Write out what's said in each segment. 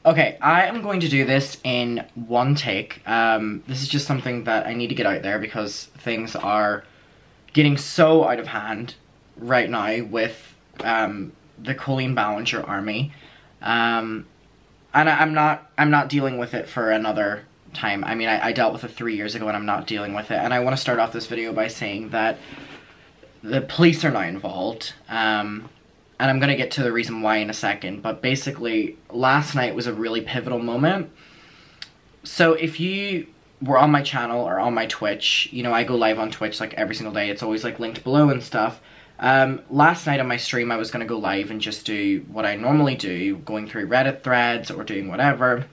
Okay, I am going to do this in one take. This is just something that I need to get out there because things are getting so out of hand right now with the Colleen Ballinger army. And I'm not dealing with it for another time. I mean, I dealt with it 3 years ago and I'm not dealing with it. And I want to start off this video by saying that the police are now involved. And I'm going to get to the reason why in a second, but basically, last night was a really pivotal moment. So if you were on my channel or on my Twitch, you know, I go live on Twitch like every single day. It's always like linked below and stuff. Last night on my stream, I was going to go live and just do what I normally do, going through Reddit threads or doing whatever.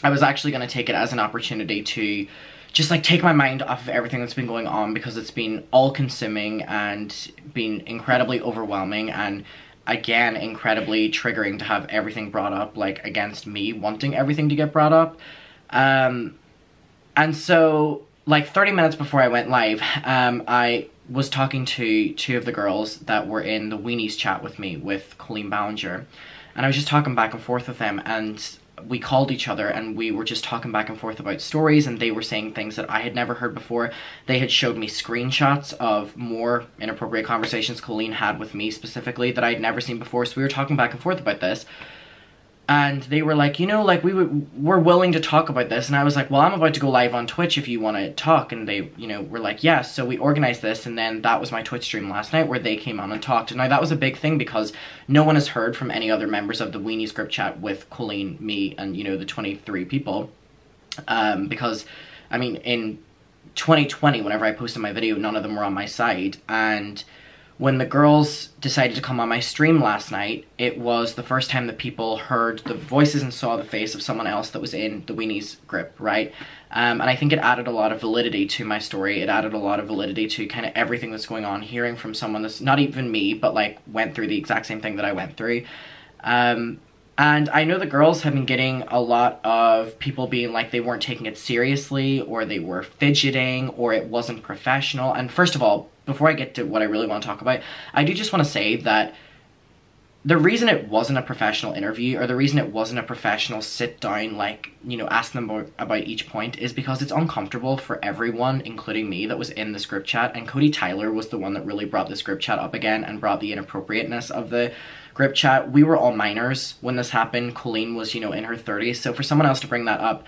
I was actually going to take it as an opportunity to just like take my mind off of everything that's been going on because it's been all-consuming and been incredibly overwhelming and again, incredibly triggering to have everything brought up, like, against me wanting everything to get brought up. And so, like, 30 minutes before I went live, I was talking to two of the girls that were in the Weenies chat with me, with Colleen Ballinger. And I was just talking back and forth with them, and we called each other and we were just talking back and forth about stories, and they were saying things that I had never heard before. They had showed me screenshots of more inappropriate conversations Colleen had with me specifically that I had never seen before, so we were talking back and forth about this. And they were like, you know, like, we're willing to talk about this. And I was like, well, I'm about to go live on Twitch if you want to talk. And they, you know, were like, yes. So we organized this, and then that was my Twitch stream last night where they came on and talked. And now that was a big thing because no one has heard from any other members of the Weenies group chat with Colleen, me, and, you know, the 23 people. Because, I mean, in 2020, whenever I posted my video, none of them were on my side. And when the girls decided to come on my stream last night, it was the first time that people heard the voices and saw the face of someone else that was in the Weenies group, right? And I think it added a lot of validity to my story. It added a lot of validity to kind of everything that's going on, hearing from someone that's not even me, but like went through the exact same thing that I went through. And I know the girls have been getting a lot of people being like they weren't taking it seriously, or they were fidgeting, or it wasn't professional. And first of all, before I get to what I really want to talk about, I do just want to say that the reason it wasn't a professional interview, or the reason it wasn't a professional sit down, like, you know, ask them about each point, is because it's uncomfortable for everyone, including me, that was in this group chat. And Cody Tyler was the one that really brought this group chat up again and brought the inappropriateness of the group chat. We were all minors when this happened. Colleen was, you know, in her 30s. So for someone else to bring that up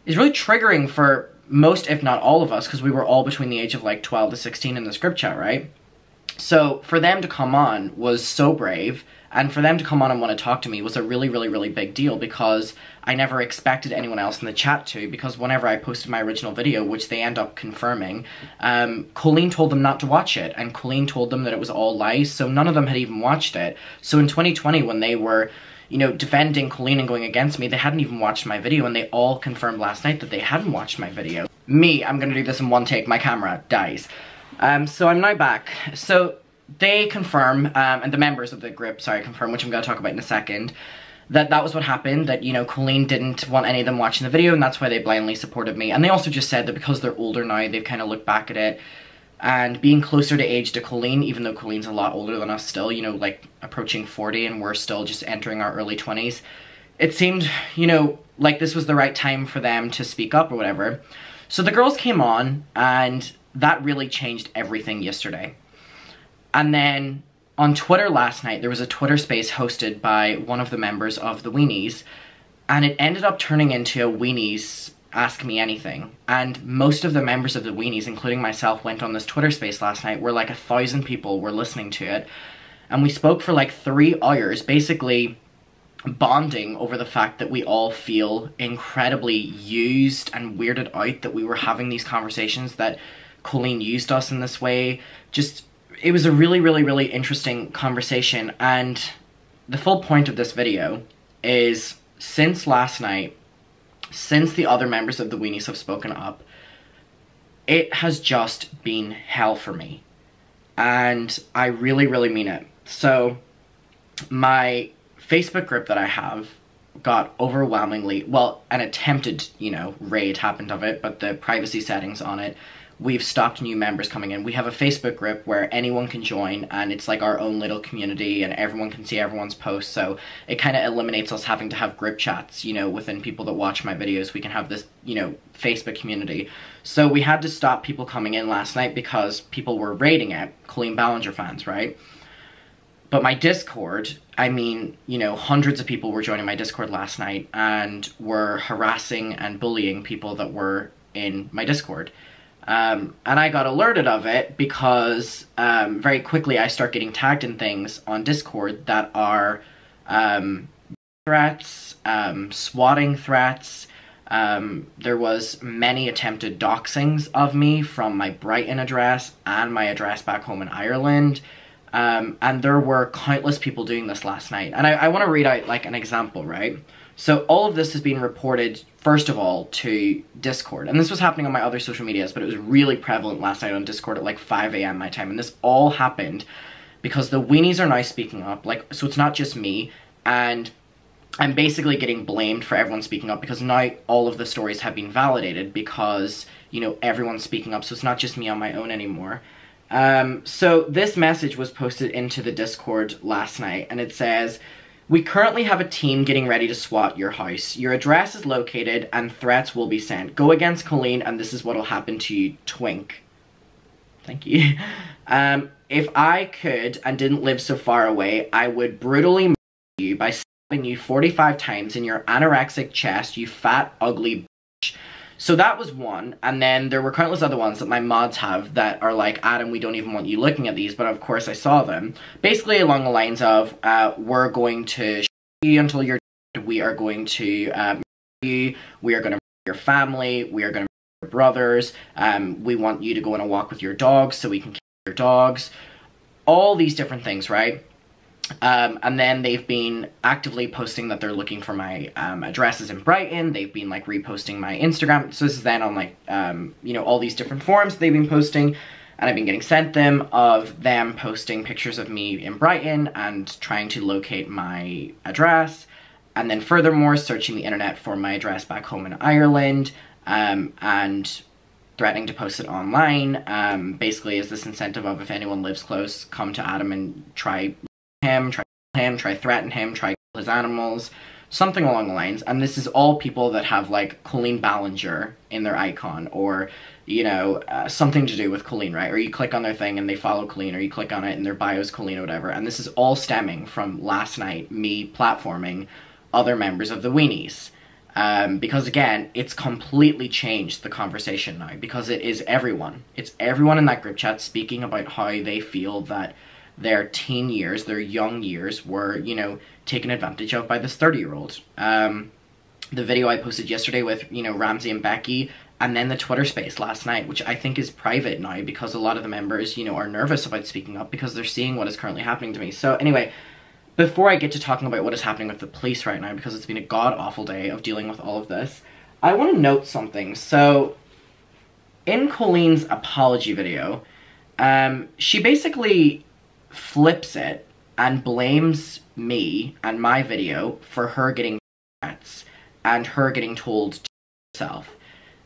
is really triggering for most, if not all of us, because we were all between the age of like 12 to 16 in this group chat, right? So for them to come on was so brave, and for them to come on and want to talk to me was a really, really, really big deal, because I never expected anyone else in the chat to, because whenever I posted my original video, which they end up confirming, Colleen told them not to watch it, and Colleen told them that it was all lies, so none of them had even watched it. So in 2020, when they were, you know, defending Colleen and going against me, they hadn't even watched my video, and they all confirmed last night that they hadn't watched my video. Me, I'm gonna do this in one take, my camera dies. So I'm now back. So they confirm, and the members of the group, sorry, confirm, which I'm gonna talk about in a second, that that was what happened, that, you know, Colleen didn't want any of them watching the video, and that's why they blindly supported me. And they also just said that because they're older now, they've kind of looked back at it, and being closer to age to Colleen, even though Colleen's a lot older than us still, you know, like approaching 40, and we're still just entering our early 20s, it seemed, you know, like this was the right time for them to speak up or whatever. So the girls came on, and that really changed everything yesterday. And then on Twitter last night, there was a Twitter space hosted by one of the members of the Weenies, and it ended up turning into a Weenies Ask Me Anything. And most of the members of the Weenies, including myself, went on this Twitter space last night where like 1,000 people were listening to it. And we spoke for like 3 hours, basically bonding over the fact that we all feel incredibly used and weirded out that we were having these conversations, that Colleen used us in this way. Just, it was a really, really, really interesting conversation. And the full point of this video is, since last night, since the other members of the Weenies have spoken up, it has just been hell for me. And I really, really mean it. So, my Facebook group that I have got overwhelmingly, well, an attempted, you know, raid happened of it, but the privacy settings on it we've stopped new members coming in. We have a Facebook group where anyone can join, and it's like our own little community, and everyone can see everyone's posts, so it kind of eliminates us having to have group chats, you know, within people that watch my videos. We can have this, you know, Facebook community. So we had to stop people coming in last night because people were raiding it, Colleen Ballinger fans, right? But my Discord, I mean, you know, hundreds of people were joining my Discord last night and were harassing and bullying people that were in my Discord. And I got alerted of it because very quickly I start getting tagged in things on Discord that are threats, swatting threats. There was many attempted doxings of me from my Brighton address and my address back home in Ireland. And there were countless people doing this last night. And I want to read out like an example, right? So all of this has been reported, first of all, to Discord. And this was happening on my other social medias, but it was really prevalent last night on Discord at like 5 a.m. my time. And this all happened because the weenies are now speaking up. Like, so it's not just me. And I'm basically getting blamed for everyone speaking up because now all of the stories have been validated because, you know, everyone's speaking up. So it's not just me on my own anymore. So this message was posted into the Discord last night, and it says, "We currently have a team getting ready to SWAT your house. Your address is located and threats will be sent. Go against Colleen and this is what'll happen to you, twink." Thank you. If I could and didn't live so far away, I would brutally murder you by stabbing you 45 times in your anorexic chest, you fat, ugly bitch. So that was one, and then there were countless other ones that my mods have that are like, "Adam, we don't even want you looking at these," but of course I saw them. Basically along the lines of, we're going to shoot you until you're dead, we are going to murder you, we are going to murder your family, we are going to murder your brothers, we want you to go on a walk with your dogs so we can kill your dogs. All these different things, right? And then they've been actively posting that they're looking for my addresses in Brighton. They've been like reposting my Instagram. So this is then on like, you know, all these different forums they've been posting. And I've been getting sent them of them posting pictures of me in Brighton and trying to locate my address. And then furthermore, searching the internet for my address back home in Ireland. And threatening to post it online. Basically is this incentive of if anyone lives close, come to Adam and try threaten him, try kill his animals, something along the lines. And this is all people that have like Colleen Ballinger in their icon, or, you know, something to do with Colleen, right? Or you click on their thing and they follow Colleen, or you click on it and their bio is Colleen or whatever. And this is all stemming from last night, me platforming other members of the Weenies. Because again, it's completely changed the conversation now, because it is everyone. It's everyone in that group chat speaking about how they feel that their teen years, their young years were, you know, taken advantage of by this 30-year-old. The video I posted yesterday with, you know, Ramsey and Becky, and then the Twitter space last night, which I think is private now because a lot of the members, you know, are nervous about speaking up because they're seeing what is currently happening to me. So anyway, before I get to talking about what is happening with the police right now, because it's been a god-awful day of dealing with all of this, I want to note something. So, in Colleen's apology video, she basically flips it and blames me and my video for her getting threats and her getting told to herself.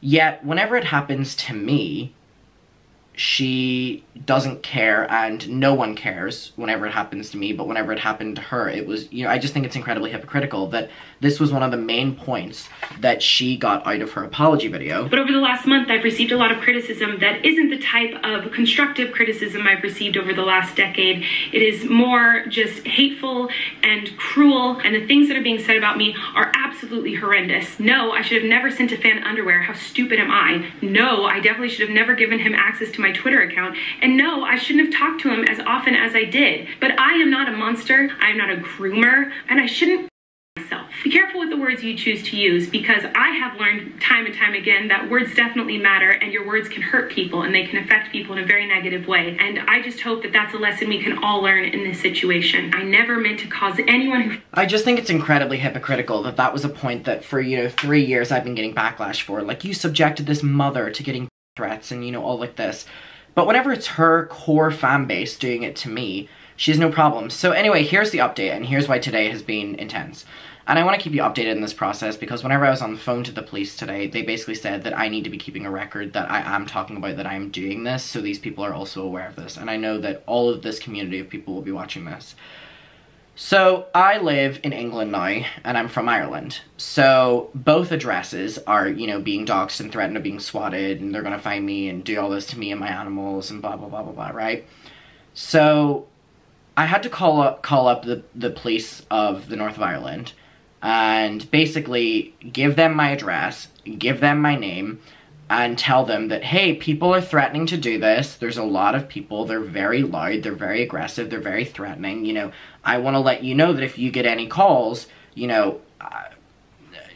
Yet, whenever it happens to me, she doesn't care, and no one cares whenever it happens to me, but whenever it happened to her, it was, you know, I just think it's incredibly hypocritical that this was one of the main points that she got out of her apology video. But over the last month, I've received a lot of criticism that isn't the type of constructive criticism I've received over the last decade. It is more just hateful and cruel, and the things that are being said about me are absolutely horrendous. No, I should have never sent a fan underwear. How stupid am I? No, I definitely should have never given him access to my Twitter account. And no, I shouldn't have talked to him as often as I did. But I am not a monster, I am not a groomer, and I shouldn't myself. Be careful with the words you choose to use, because I have learned time and time again that words definitely matter, and your words can hurt people and they can affect people in a very negative way. And I just hope that that's a lesson we can all learn in this situation. I never meant to cause anyone who... I just think it's incredibly hypocritical that that was a point that for, you know, 3 years I've been getting backlash for. Like, you subjected this mother to getting threats and, you know, all like this. But whenever it's her core fan base doing it to me, she has no problem. So anyway, here's the update, and here's why today has been intense. And I want to keep you updated in this process because whenever I was on the phone to the police today, they basically said that I need to be keeping a record that I am talking about that I am doing this, so these people are also aware of this. And I know that all of this community of people will be watching this. So, I live in England now, and I'm from Ireland. So, both addresses are, you know, being doxxed and threatened of being swatted, and they're gonna find me and do all this to me and my animals, and blah, blah, blah, blah, blah, right? So, I had to call up the police of the North of Ireland, and basically give them my address, give them my name, and tell them that, hey, people are threatening to do this. There's a lot of people. They're very loud. They're very aggressive. They're very threatening. You know, I want to let you know that if you get any calls, you know,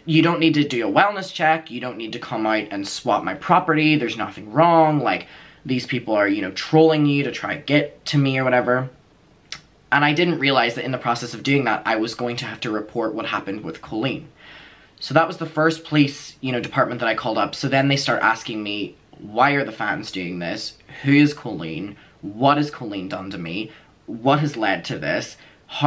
you don't need to do a wellness check. You don't need to come out and swat my property. There's nothing wrong. Like, these people are, you know, trolling you to try to get to me or whatever. And I didn't realize that in the process of doing that, I was going to have to report what happened with Colleen. So that was the first police, you know, department that I called up. So then they start asking me, why are the fans doing this? Who is Colleen? What has Colleen done to me? What has led to this?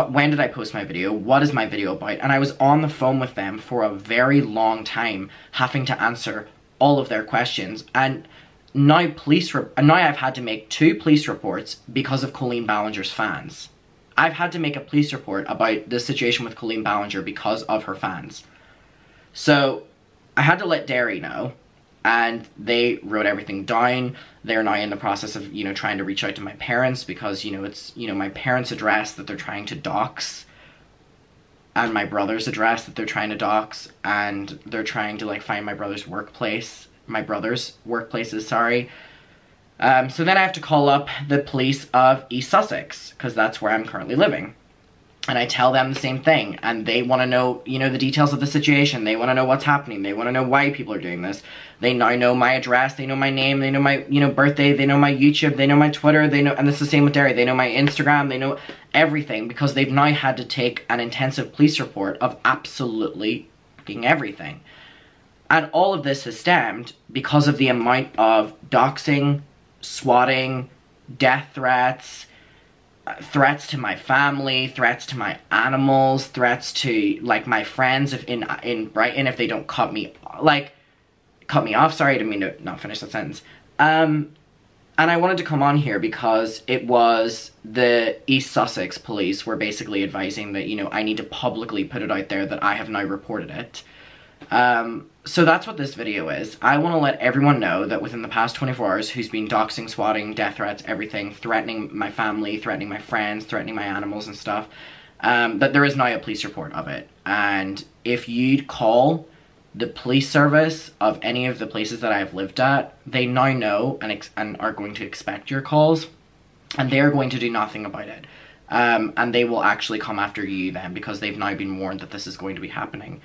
When did I post my video? What is my video about? And I was on the phone with them for a very long time, having to answer all of their questions. And now I've had to make 2 police reports because of Colleen Ballinger's fans. I've had to make a police report about the situation with Colleen Ballinger because of her fans. So, I had to let Derry know, and they wrote everything down. They're now in the process of, you know, trying to reach out to my parents because, you know, it's, you know, my parents' address that they're trying to dox, and my brother's address that they're trying to dox, and they're trying to, like, find my brother's workplaces, sorry. So then I have to call up the police of East Sussex, because that's where I'm currently living. And I tell them the same thing, and they want to know, you know, the details of the situation. They want to know what's happening. They want to know why people are doing this. They now know my address. They know my name. They know my, you know, birthday. They know my YouTube. They know my Twitter. They know, and it's the same with Derry. They know my Instagram. They know everything because they've now had to take an intensive police report of absolutely fucking everything. And all of this has stemmed because of the amount of doxing, swatting, death threats, threats to my family, threats to my animals, threats to, like, my friends in Brighton if they don't cut me off, sorry, I didn't mean to not finish that sentence. And I wanted to come on here because it was the East Sussex police were basically advising that, you know, I need to publicly put it out there that I have now reported it. So that's what this video is. I want to let everyone know that within the past 24 hours who's been doxing, swatting, death threats, everything, threatening my family, threatening my friends, threatening my animals and stuff, that there is now a police report of it. And if you'd call the police service of any of the places that I've lived at, they now know and are going to expect your calls, and they are going to do nothing about it. And they will actually come after you then because they've now been warned that this is going to be happening.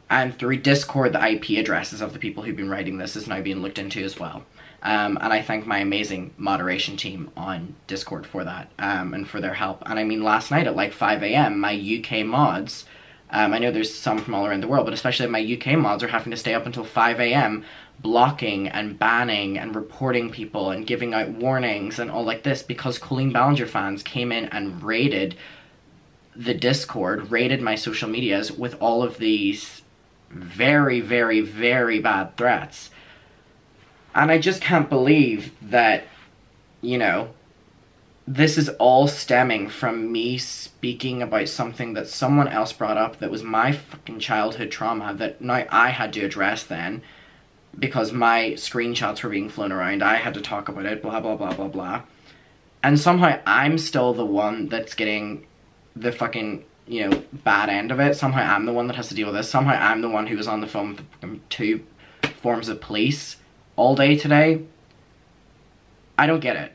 And through Discord, the IP addresses of the people who've been writing this is now being looked into as well. And I thank my amazing moderation team on Discord for that, and for their help. And I mean, last night at like 5 AM, my UK mods, I know there's some from all around the world, but especially my UK mods are having to stay up until 5 AM blocking and banning and reporting people and giving out warnings and all like this because Colleen Ballinger fans came in and raided the Discord, raided my social medias with all of these very, very, very bad threats. And I just can't believe that, you know, this is all stemming from me speaking about something that someone else brought up that was my fucking childhood trauma that now I had to address then because my screenshots were being flown around. I had to talk about it, blah, blah, blah, blah, blah. And somehow I'm still the one that's getting the fucking, you know, bad end of it. Somehow I'm the one that has to deal with this. Somehow I'm the one who was on the phone with 2 forms of police all day today. I don't get it.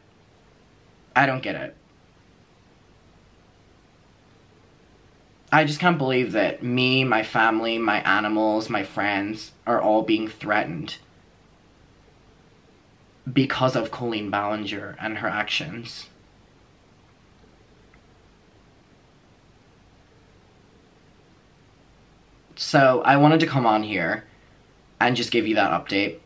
I don't get it. I just can't believe that me, my family, my animals, my friends are all being threatened because of Colleen Ballinger and her actions. So, I wanted to come on here and just give you that update.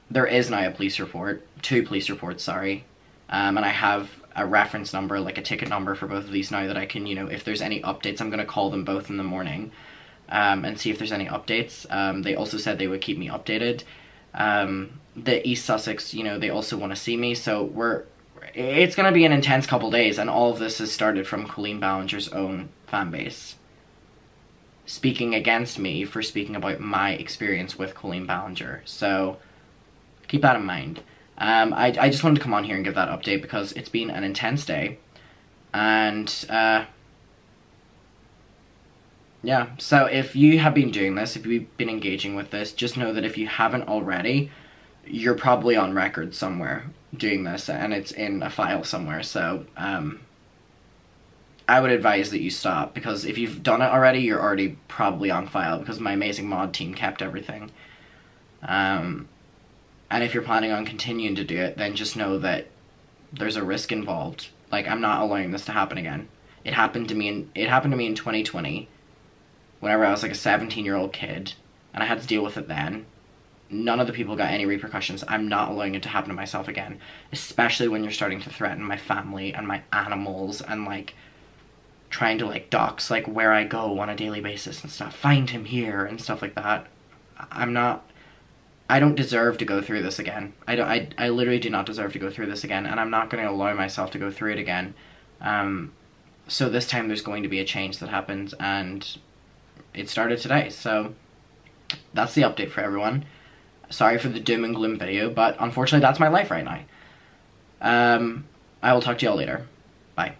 There is now a police report, 2 police reports, sorry. And I have a reference number, like a ticket number for both of these now that I can, you know, if there's any updates, I'm going to call them both in the morning. and see if there's any updates. They also said they would keep me updated. The East Sussex, you know, they also want to see me, so it's going to be an intense couple days, and all of this has started from Colleen Ballinger's own fan base speaking against me for speaking about my experience with Colleen Ballinger. So keep that in mind. I just wanted to come on here and give that update because it's been an intense day. And, yeah, so if you have been doing this, if you've been engaging with this, just know that if you haven't already, you're probably on record somewhere doing this, and it's in a file somewhere. So, I would advise that you stop, because if you've done it already, you're already probably on file, because my amazing mod team kept everything. And if you're planning on continuing to do it, then just know that there's a risk involved. Like, I'm not allowing this to happen again. It happened to me in 2020, whenever I was like a 17-year-old kid, and I had to deal with it then. None of the people got any repercussions. I'm not allowing it to happen to myself again, especially when you're starting to threaten my family and my animals, and like trying to like dox like where I go on a daily basis and stuff. Find him here and stuff like that. I don't deserve to go through this again. I literally do not deserve to go through this again, and I'm not going to allow myself to go through it again. So this time there's going to be a change that happens, and it started today. So that's the update for everyone. Sorry for the doom and gloom video, but unfortunately that's my life right now. I will talk to y'all later. Bye.